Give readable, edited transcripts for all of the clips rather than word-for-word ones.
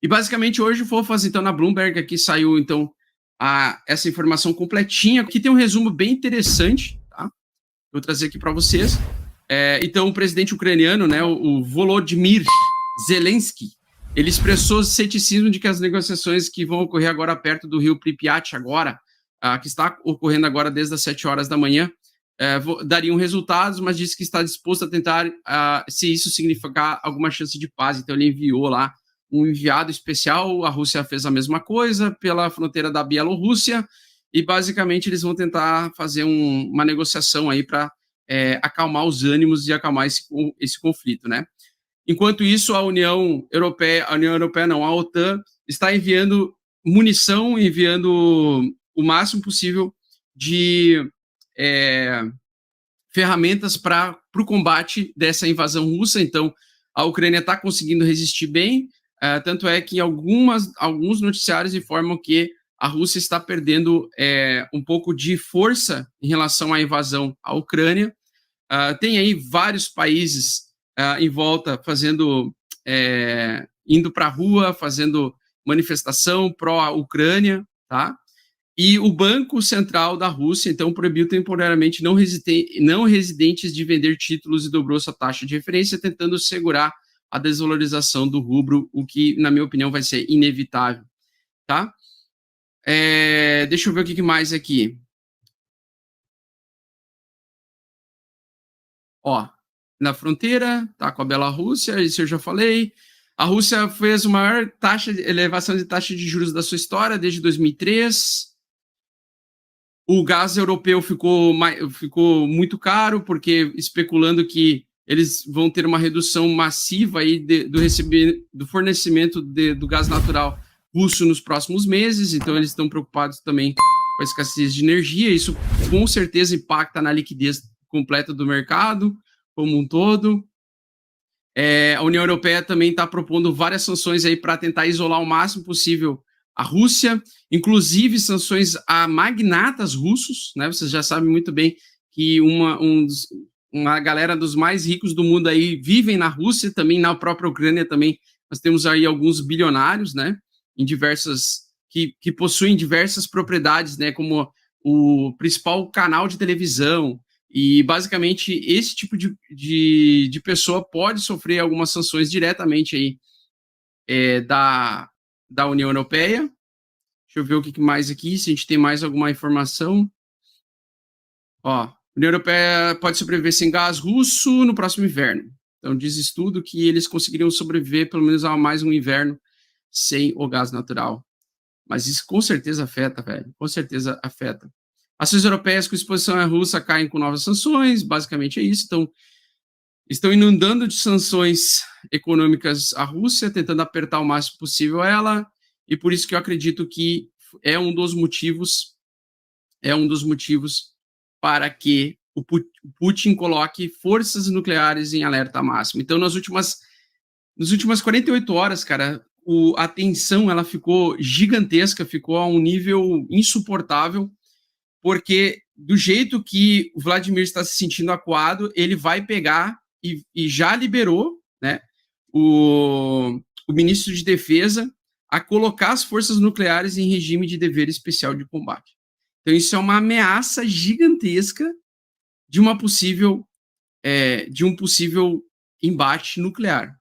E basicamente hoje, Fofas, então na Bloomberg aqui saiu então essa informação completinha, que tem um resumo bem interessante, tá? Vou trazer aqui para vocês. Então o presidente ucraniano, né, o Volodymyr Zelensky, ele expressou ceticismo de que as negociações que vão ocorrer agora perto do rio Pripyat agora, que está ocorrendo agora desde as 7 horas da manhã, dariam resultados, mas disse que está disposto a tentar, se isso significar alguma chance de paz. Então ele enviou lá um enviado especial, a Rússia fez a mesma coisa pela fronteira da Bielorrússia, e basicamente eles vão tentar fazer uma negociação aí para acalmar os ânimos e acalmar esse conflito, né? Enquanto isso, a OTAN está enviando munição, enviando o máximo possível de ferramentas para o combate dessa invasão russa. Então, a Ucrânia está conseguindo resistir bem, tanto é que alguns noticiários informam que a Rússia está perdendo um pouco de força em relação à invasão à Ucrânia. Tem aí vários países em volta indo para a rua, fazendo manifestação pró-Ucrânia, tá? E o Banco Central da Rússia, então, proibiu temporariamente não residentes de vender títulos e dobrou sua taxa de referência, tentando segurar a desvalorização do rublo, o que, na minha opinião, vai ser inevitável, tá? Deixa eu ver o que mais aqui. Ó, na fronteira, tá com a Bielorrússia, isso eu já falei. A Rússia fez a maior elevação de taxa de juros da sua história desde 2003. O gás europeu ficou muito caro, porque especulando que eles vão ter uma redução massiva aí do fornecimento do gás natural russo nos próximos meses, então eles estão preocupados também com a escassez de energia. Isso com certeza impacta na liquidez completa do mercado como um todo. A União Europeia também está propondo várias sanções aí para tentar isolar o máximo possível a Rússia, inclusive sanções a magnatas russos, né? Vocês já sabem muito bem que uma galera dos mais ricos do mundo aí vivem na Rússia, também na própria Ucrânia também. Nós temos aí alguns bilionários, né? Que possuem diversas propriedades, né? Como o principal canal de televisão. E basicamente esse tipo de pessoa pode sofrer algumas sanções diretamente aí da União Europeia. Deixa eu ver o que mais aqui, se a gente tem mais alguma informação. Ó, a União Europeia pode sobreviver sem gás russo no próximo inverno. Então diz estudo que eles conseguiriam sobreviver pelo menos a mais um inverno sem o gás natural. Mas isso com certeza afeta, velho. Com certeza afeta. Ações europeias com exposição à Rússia caem com novas sanções, basicamente é isso. Então, estão inundando de sanções econômicas a Rússia, tentando apertar o máximo possível ela, e por isso que eu acredito que é um dos motivos para que o Putin coloque forças nucleares em alerta máximo. Então, nas últimas 48 horas, cara, a tensão ela ficou gigantesca, ficou a um nível insuportável, porque do jeito que o Vladimir está se sentindo acuado, ele vai pegar e já liberou, né, o ministro de Defesa a colocar as forças nucleares em regime de dever especial de combate. Então isso é uma ameaça gigantesca de um possível embate nuclear.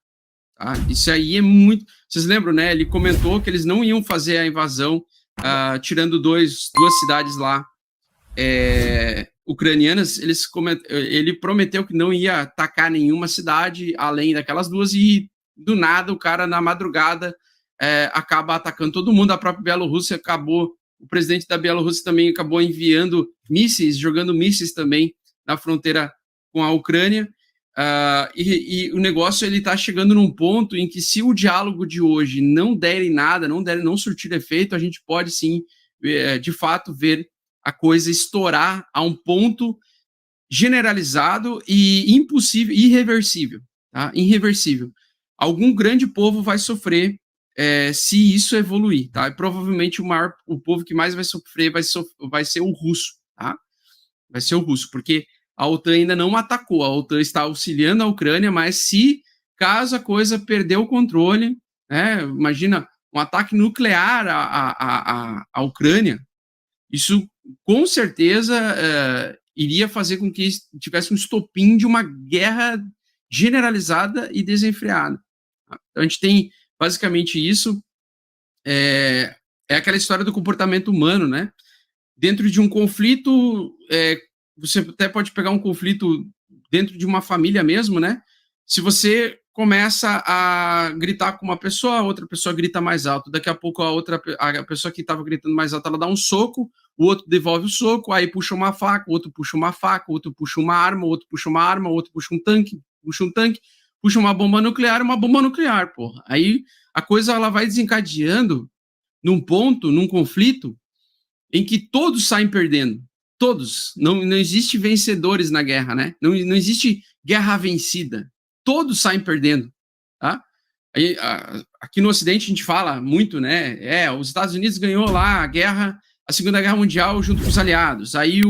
Tá? Isso aí é muito... Vocês lembram, né? Ele comentou que eles não iam fazer a invasão tirando duas cidades lá ucranianas. Ele prometeu que não ia atacar nenhuma cidade além daquelas duas, e do nada o cara na madrugada acaba atacando todo mundo. A própria Bielorrússia o presidente da Bielorrússia também acabou enviando mísseis, jogando mísseis também na fronteira com a Ucrânia. E o negócio ele está chegando num ponto em que, se o diálogo de hoje não der em nada, não surtir efeito, a gente pode sim, de fato, ver a coisa estourar a um ponto generalizado e impossível, irreversível, tá? Irreversível. Algum grande povo vai sofrer se isso evoluir, tá? E provavelmente o povo que mais vai sofrer vai ser o russo, tá? Vai ser o russo, porque a OTAN ainda não atacou, a OTAN está auxiliando a Ucrânia, mas caso a coisa perder o controle, né? Imagina um ataque nuclear à Ucrânia. Isso, com certeza, iria fazer com que tivesse um estopim de uma guerra generalizada e desenfreada. Então, a gente tem basicamente isso. É aquela história do comportamento humano, né? Dentro de um conflito, você até pode pegar um conflito dentro de uma família mesmo, né? Se você começa a gritar com uma pessoa, a outra pessoa grita mais alto, daqui a pouco a pessoa que estava gritando mais alto, ela dá um soco, o outro devolve o soco, aí puxa uma faca, o outro puxa uma faca, o outro puxa uma arma, o outro puxa uma arma, o outro puxa um tanque, puxa uma bomba nuclear, porra. Aí a coisa ela vai desencadeando num ponto, num conflito, em que todos saem perdendo. Todos. Não existe vencedores na guerra, né? Não existe guerra vencida. Todos saem perdendo. Tá? Aí, aqui no Ocidente a gente fala muito, né? Os Estados Unidos ganhou lá a Segunda Guerra Mundial junto com os aliados. Aí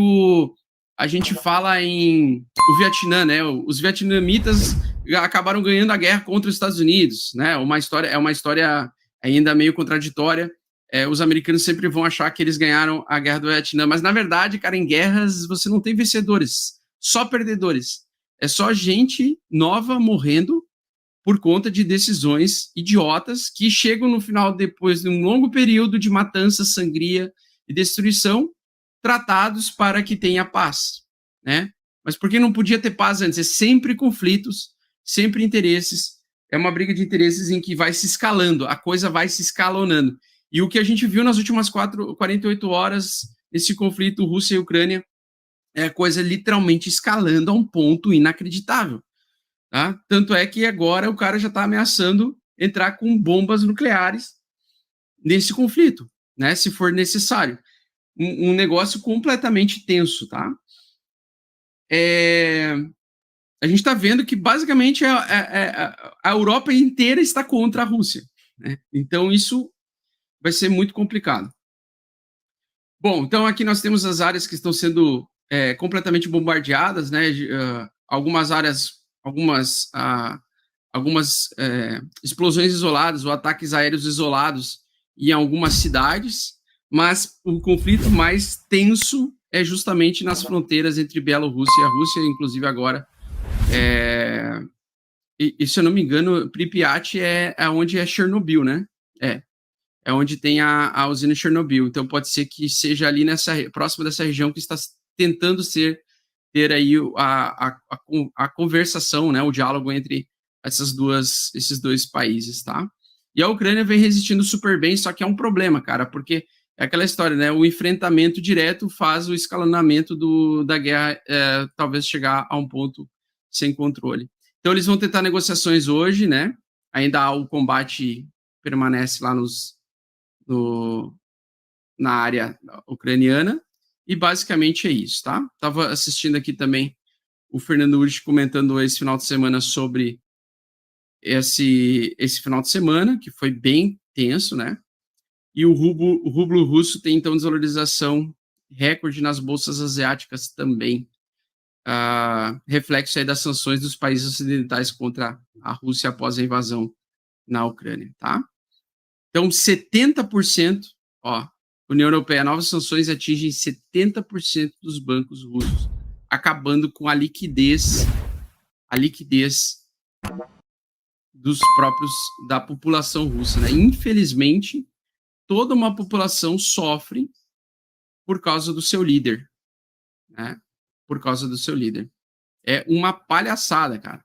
a gente fala em o Vietnã, né? Os vietnamitas acabaram ganhando a guerra contra os Estados Unidos, né? É uma história ainda meio contraditória. Os americanos sempre vão achar que eles ganharam a guerra do Vietnã, mas na verdade, cara, em guerras você não tem vencedores, só perdedores. É só gente nova morrendo por conta de decisões idiotas que chegam no final, depois de um longo período de matança, sangria e destruição, tratados para que tenha paz, né? Mas por que não podia ter paz antes? É sempre conflitos, sempre interesses, é uma briga de interesses em que vai se escalando, a coisa vai se escalonando. E o que a gente viu nas últimas 48 horas, esse conflito Rússia e Ucrânia, é a coisa literalmente escalando a um ponto inacreditável. Tá? Tanto é que agora o cara já está ameaçando entrar com bombas nucleares nesse conflito, né, se for necessário. Um negócio completamente tenso, tá? A gente está vendo que basicamente a Europa inteira está contra a Rússia, né? Então isso vai ser muito complicado. Bom, então aqui nós temos as áreas que estão sendo completamente bombardeadas, né? Algumas áreas, algumas explosões isoladas ou ataques aéreos isolados em algumas cidades, mas o conflito mais tenso é justamente nas fronteiras entre Bielorrússia e a Rússia, inclusive agora. E se eu não me engano, Pripyat é onde é Chernobyl, né? É onde tem a usina Chernobyl. Então pode ser que seja ali próximo dessa região que está tentando ter aí a conversação, né, o diálogo entre esses dois países, tá? E a Ucrânia vem resistindo super bem, só que é um problema, cara, porque é aquela história, né? O enfrentamento direto faz o escalonamento da guerra talvez chegar a um ponto sem controle. Então eles vão tentar negociações hoje, né? Ainda o combate permanece lá na área ucraniana, e basicamente é isso, tá? Estava assistindo aqui também o Fernando Urich comentando esse final de semana sobre esse final de semana, que foi bem tenso, né? E o rublo russo tem, então, desvalorização recorde nas bolsas asiáticas também. Reflexo aí das sanções dos países ocidentais contra a Rússia após a invasão na Ucrânia, tá? Então, 70%, União Europeia, novas sanções atingem 70% dos bancos russos, acabando com a liquidez da população russa, né? Infelizmente, toda uma população sofre por causa do seu líder, né? Por causa do seu líder. É uma palhaçada, cara.